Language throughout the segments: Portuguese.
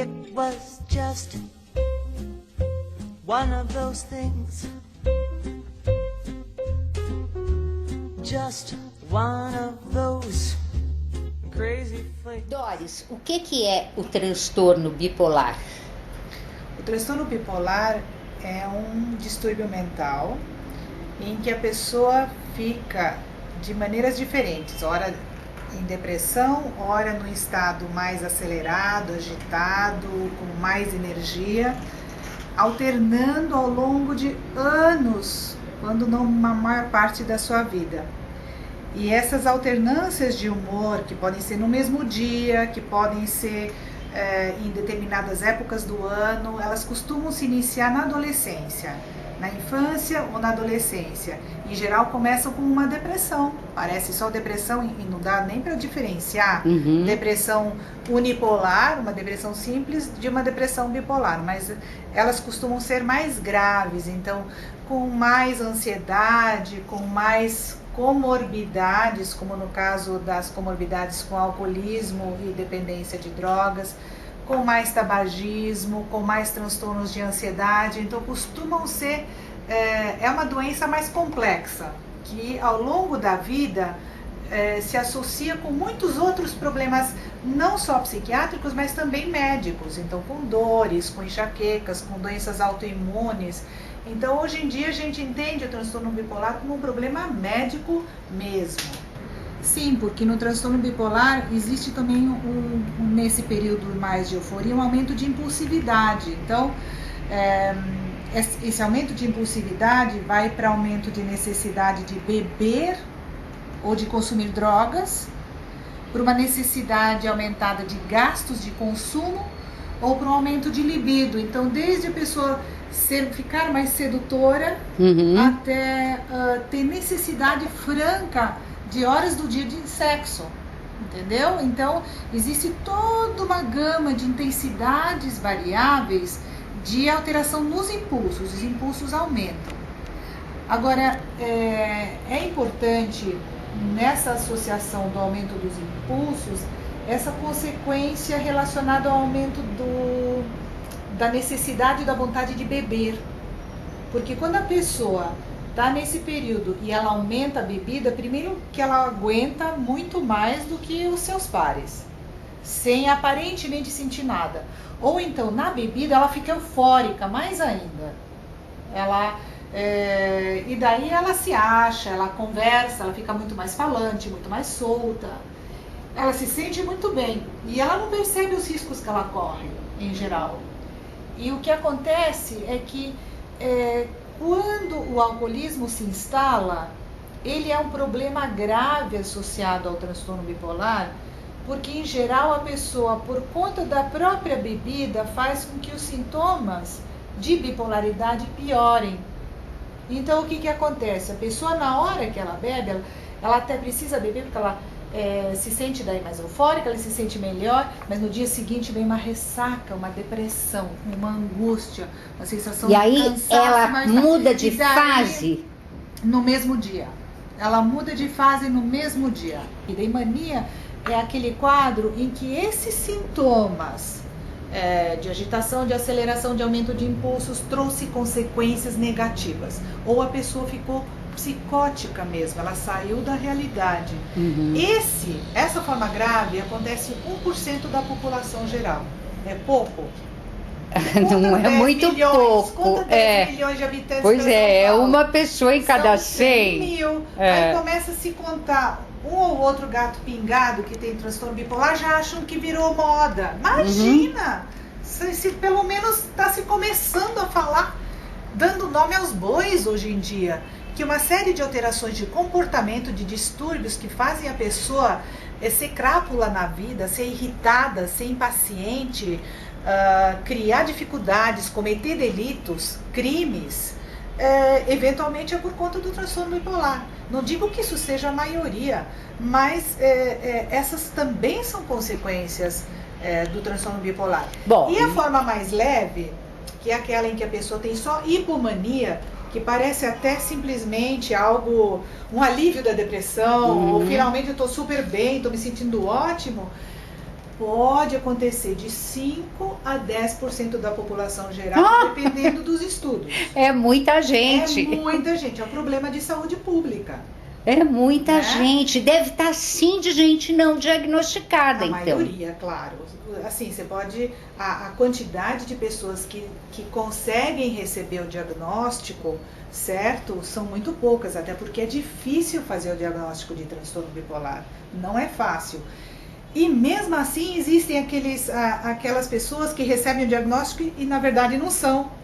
it was just one of those things. Just one of those crazy things. Doris, o que é o transtorno bipolar? O transtorno bipolar é um distúrbio mental em que a pessoa fica de maneiras diferentes, ora em depressão, ora no estado mais acelerado, agitado, com mais energia, alternando ao longo de anos, quando não uma maior parte da sua vida. E essas alternâncias de humor, que podem ser no mesmo dia, que podem ser em determinadas épocas do ano, elas costumam se iniciar na adolescência, na infância ou na adolescência. Em geral começam com uma depressão, parece só depressão e não dá nem para diferenciar depressão unipolar, uma depressão simples, de uma depressão bipolar, mas elas costumam ser mais graves, então com mais ansiedade, com mais comorbidades, como no caso das comorbidades com alcoolismo e dependência de drogas, com mais tabagismo, com mais transtornos de ansiedade. Então costumam ser, é uma doença mais complexa, que ao longo da vida se associa com muitos outros problemas, não só psiquiátricos, mas também médicos, então com dores, com enxaquecas, com doenças autoimunes. Então, hoje em dia, a gente entende o transtorno bipolar como um problema médico mesmo. Sim, porque no transtorno bipolar existe também, nesse período mais de euforia, um aumento de impulsividade. Então, esse aumento de impulsividade vai para aumento de necessidade de beber ou de consumir drogas, para uma necessidade aumentada de gastos de consumo ou para um aumento de libido. Então, desde a pessoa ficar mais sedutora até ter necessidade franca de horas do dia de sexo, entendeu? Então, existe toda uma gama de intensidades variáveis de alteração nos impulsos. Os impulsos aumentam. Agora, é importante, nessa associação do aumento dos impulsos, essa consequência relacionada ao aumento da necessidade e da vontade de beber. Porque quando a pessoa está nesse período e ela aumenta a bebida, primeiro que ela aguenta muito mais do que os seus pares, sem aparentemente sentir nada. Ou então, na bebida, ela fica eufórica mais ainda. E daí ela se acha, ela conversa, ela fica muito mais falante, muito mais solta. Ela se sente muito bem e ela não percebe os riscos que ela corre, em geral. E o que acontece é que quando o alcoolismo se instala, ele é um problema grave associado ao transtorno bipolar, porque em geral a pessoa, por conta da própria bebida, faz com que os sintomas de bipolaridade piorem. Então o que acontece? A pessoa, na hora que ela bebe, ela até precisa beber porque ela se sente daí mais eufórica, ela se sente melhor, mas no dia seguinte vem uma ressaca, uma depressão, uma angústia, uma sensação de cansaço. E aí ela muda de fase? No mesmo dia. Ela muda de fase no mesmo dia. E daí mania é aquele quadro em que esses sintomas de agitação, de aceleração, de aumento de impulsos trouxe consequências negativas. Ou a pessoa ficou psicótica mesmo, ela saiu da realidade. Essa forma grave acontece em 1% da população geral. É pouco? Não é muito pouco. Conta 10 milhões de habitantes. Pois é uma pessoa em cada 100 mil. Aí começa a se contar um ou outro gato pingado que tem transtorno bipolar, já acham que virou moda. Imagina! Se pelo menos está se começando a falar, dando nome aos bois hoje em dia, que uma série de alterações de comportamento, de distúrbios que fazem a pessoa ser crápula na vida, ser irritada, ser impaciente, criar dificuldades, cometer delitos, crimes, eventualmente é por conta do transtorno bipolar. Não digo que isso seja a maioria, mas essas também são consequências do transtorno bipolar. E a forma mais leve, que é aquela em que a pessoa tem só hipomania, que parece até simplesmente algo, um alívio da depressão, ou finalmente eu estou super bem, estou me sentindo ótimo. pode acontecer de 5 a 10% da população geral, dependendo dos estudos. É muita gente. É muita gente, é um problema de saúde pública. É muita Né? gente. Deve estar sim de gente não diagnosticada, A então. maioria, claro. Assim, você pode... A quantidade de pessoas que conseguem receber o diagnóstico, certo? São muito poucas, até porque é difícil fazer o diagnóstico de transtorno bipolar. Não é fácil. E mesmo assim existem aquelas pessoas que recebem o diagnóstico e na verdade não são.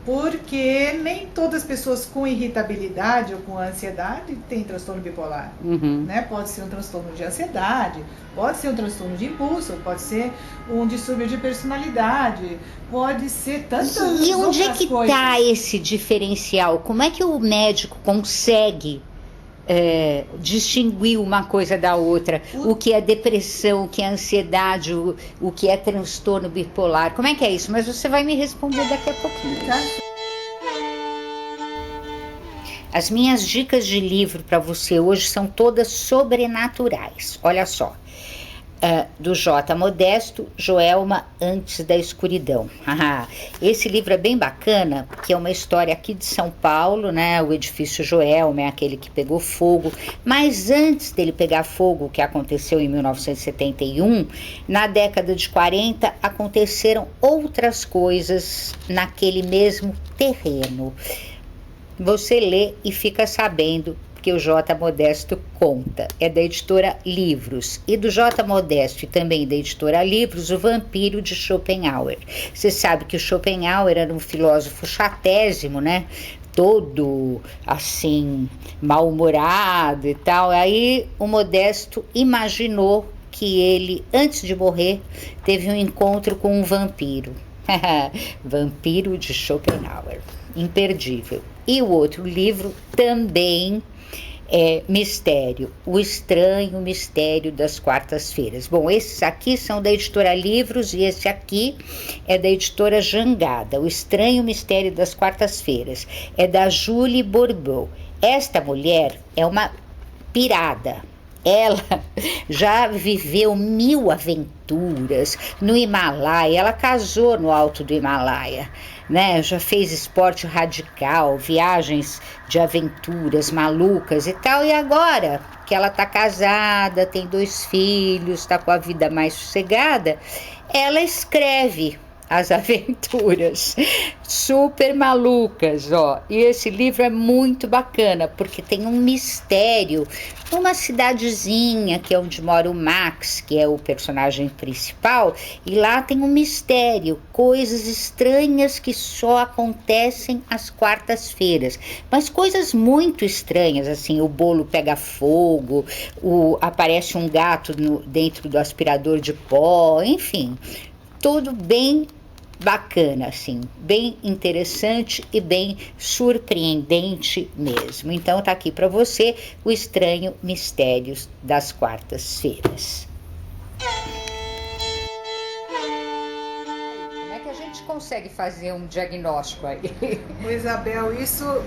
Porque nem todas as pessoas com irritabilidade ou com ansiedade têm transtorno bipolar. Uhum. Né? Pode ser um transtorno de ansiedade, pode ser um transtorno de impulso, pode ser um distúrbio de personalidade, pode ser tantas E onde é outras que coisas. está esse diferencial? Como é que o médico consegue distinguir uma coisa da outra? O que é depressão, o que é ansiedade, o que é transtorno bipolar? Como é que é isso? Mas você vai me responder daqui a pouquinho. Tá? As minhas dicas de livro para você hoje são todas sobrenaturais. Olha só. Do J. Modesto, Joelma Antes da Escuridão. Esse livro é bem bacana, que é uma história aqui de São Paulo, né? O edifício Joelma é aquele que pegou fogo, mas antes dele pegar fogo, que aconteceu em 1971, na década de 40 aconteceram outras coisas naquele mesmo terreno. Você lê e fica sabendo que o J. Modesto conta. É da editora Livros. E do J. Modesto e também da editora Livros, O Vampiro de Schopenhauer. Você sabe que o Schopenhauer era um filósofo chatésimo, né? Todo assim, mal-humorado e tal. Aí o Modesto imaginou que ele, antes de morrer, teve um encontro com um vampiro. Vampiro de Schopenhauer. Imperdível. E o outro livro também é mistério, O Estranho Mistério das Quartas-Feiras. Bom, esses aqui são da editora Livros e esse aqui é da editora Jangada. O Estranho Mistério das Quartas-Feiras é da Julie Bourbeau. Esta mulher é uma pirada. Ela já viveu 1000 aventuras no Himalaia, ela casou no alto do Himalaia, né? Já fez esporte radical, viagens de aventuras malucas e tal, e agora que ela tá casada, tem 2 filhos, tá com a vida mais sossegada, ela escreve as aventuras super malucas, ó. E esse livro é muito bacana, porque tem um mistério numa cidadezinha, que é onde mora o Max, que é o personagem principal, e lá tem um mistério, coisas estranhas que só acontecem às quartas-feiras, mas coisas muito estranhas, assim, o bolo pega fogo, aparece um gato dentro do aspirador de pó, enfim, tudo bem bacana, assim, bem interessante e bem surpreendente mesmo. Então tá aqui para você O Estranho Mistérios das Quartas-Feiras. Como é que a gente consegue fazer um diagnóstico aí? Ô, Isabel, isso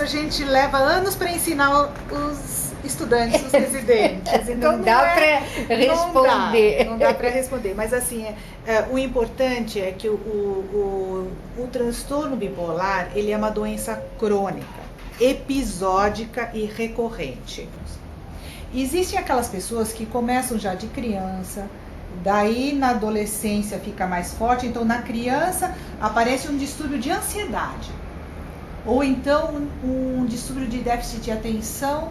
a gente leva anos para ensinar os estudantes, os residentes. Então Não dá para responder. Não dá para responder. Mas assim, o importante é que o transtorno bipolar, ele é uma doença crônica, episódica e recorrente. Existem aquelas pessoas que começam já de criança, daí na adolescência fica mais forte, então na criança aparece um distúrbio de ansiedade, ou então um distúrbio de déficit de atenção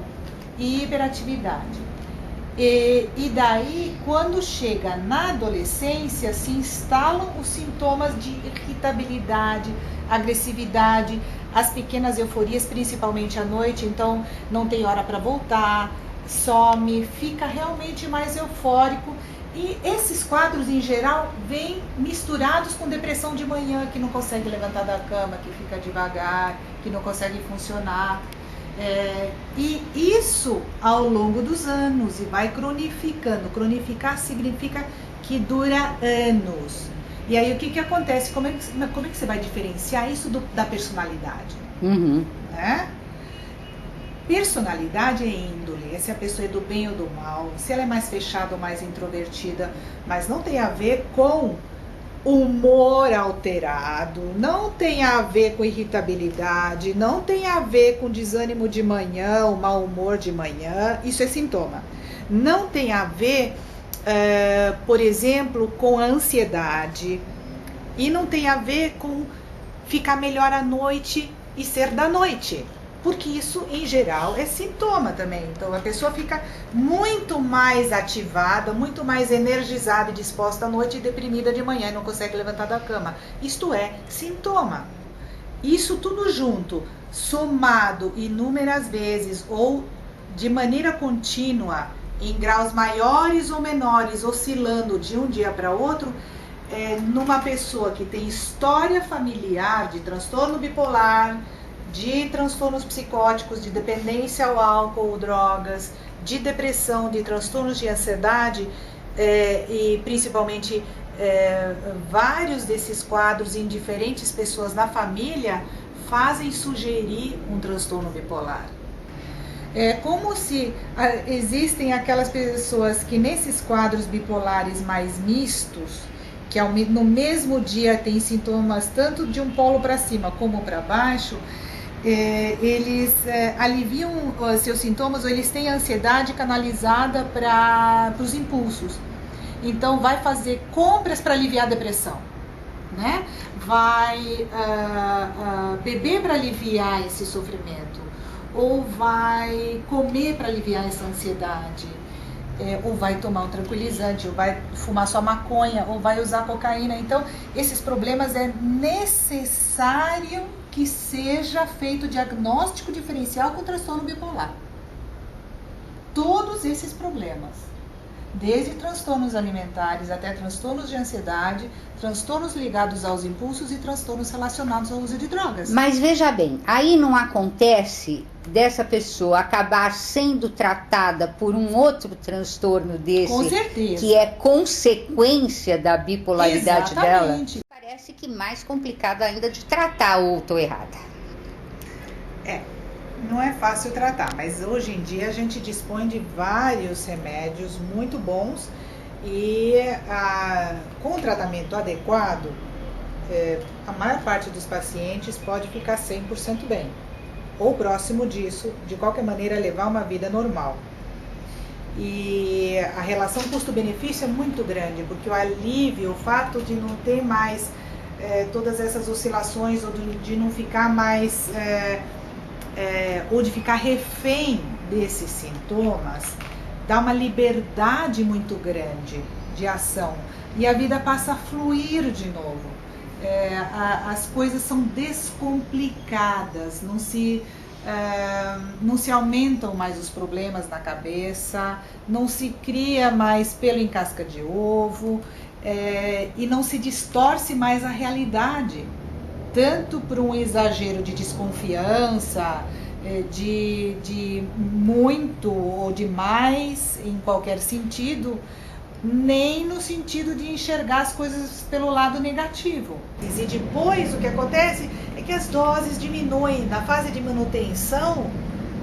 e hiperatividade. E daí, quando chega na adolescência, se instalam os sintomas de irritabilidade, agressividade, as pequenas euforias, principalmente à noite, então não tem hora para voltar, some, fica realmente mais eufórico. E esses quadros, em geral, vêm misturados com depressão de manhã, que não consegue levantar da cama, que fica devagar, que não consegue funcionar. E isso ao longo dos anos, e vai cronificando. Cronificar significa que dura anos. E aí o que acontece? Como é que você vai diferenciar isso da personalidade? Uhum. Né? Personalidade é índole, se a pessoa é do bem ou do mal, se ela é mais fechada ou mais introvertida, mas não tem a ver com humor alterado, não tem a ver com irritabilidade, não tem a ver com desânimo de manhã, o mau humor de manhã, isso é sintoma. Não tem a ver, por exemplo, com a ansiedade, e não tem a ver com ficar melhor à noite e ser da noite, porque isso em geral é sintoma também. Então a pessoa fica muito mais ativada, muito mais energizada e disposta à noite e deprimida de manhã e não consegue levantar da cama. Isto é sintoma. Isso tudo junto, somado inúmeras vezes ou de maneira contínua, em graus maiores ou menores, oscilando de um dia para outro, numa pessoa que tem história familiar de transtorno bipolar, de transtornos psicóticos, de dependência ao álcool ou drogas, de depressão, de transtornos de ansiedade, e principalmente vários desses quadros em diferentes pessoas na família fazem sugerir um transtorno bipolar. É como se existem aquelas pessoas que nesses quadros bipolares mais mistos, que no mesmo dia tem sintomas tanto de um polo para cima como para baixo, eles aliviam seus sintomas, ou eles têm a ansiedade canalizada para os impulsos. Então vai fazer compras para aliviar a depressão, né? Vai beber para aliviar esse sofrimento, ou vai comer para aliviar essa ansiedade, ou vai tomar um tranquilizante, ou vai fumar sua maconha, ou vai usar cocaína. Então esses problemas é necessário que seja feito diagnóstico diferencial com transtorno bipolar. Todos esses problemas, desde transtornos alimentares até transtornos de ansiedade, transtornos ligados aos impulsos e transtornos relacionados ao uso de drogas. Mas veja bem, aí não acontece dessa pessoa acabar sendo tratada por um outro transtorno desse, com certeza, que é consequência da bipolaridade exatamente dela? Parece que mais complicado ainda de tratar, ou estou errada? Não é fácil tratar, mas hoje em dia a gente dispõe de vários remédios muito bons e com o tratamento adequado, a maior parte dos pacientes pode ficar 100% bem, ou próximo disso, de qualquer maneira levar uma vida normal. E a relação custo-benefício é muito grande, porque o alívio, o fato de não ter mais todas essas oscilações, ou de não ficar mais, ou de ficar refém desses sintomas, dá uma liberdade muito grande de ação e a vida passa a fluir de novo. As coisas são descomplicadas, não se aumentam mais os problemas na cabeça, não se cria mais pelo em casca de ovo, e não se distorce mais a realidade, tanto por um exagero de desconfiança, de muito ou demais em qualquer sentido, nem no sentido de enxergar as coisas pelo lado negativo. E depois o que acontece é que as doses diminuem na fase de manutenção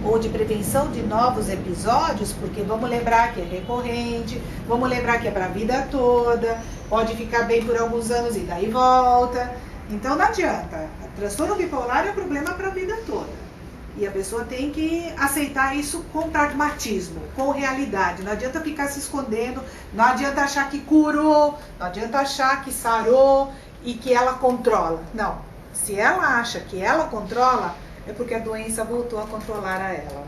ou de prevenção de novos episódios, porque vamos lembrar que é recorrente, vamos lembrar que é para a vida toda, pode ficar bem por alguns anos e daí volta. Então não adianta, o transtorno bipolar é um problema para a vida toda. E a pessoa tem que aceitar isso com pragmatismo, com realidade. Não adianta ficar se escondendo, não adianta achar que curou, não adianta achar que sarou e que ela controla. Não, se ela acha que ela controla, é porque a doença voltou a controlar a ela.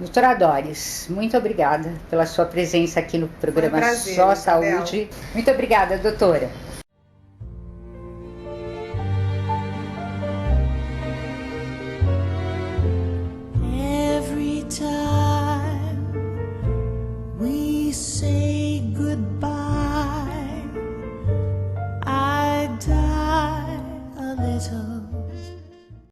Doutora Doris, muito obrigada pela sua presença aqui no programa prazer, Só Isabel. Saúde. Muito obrigada, doutora. Every time we say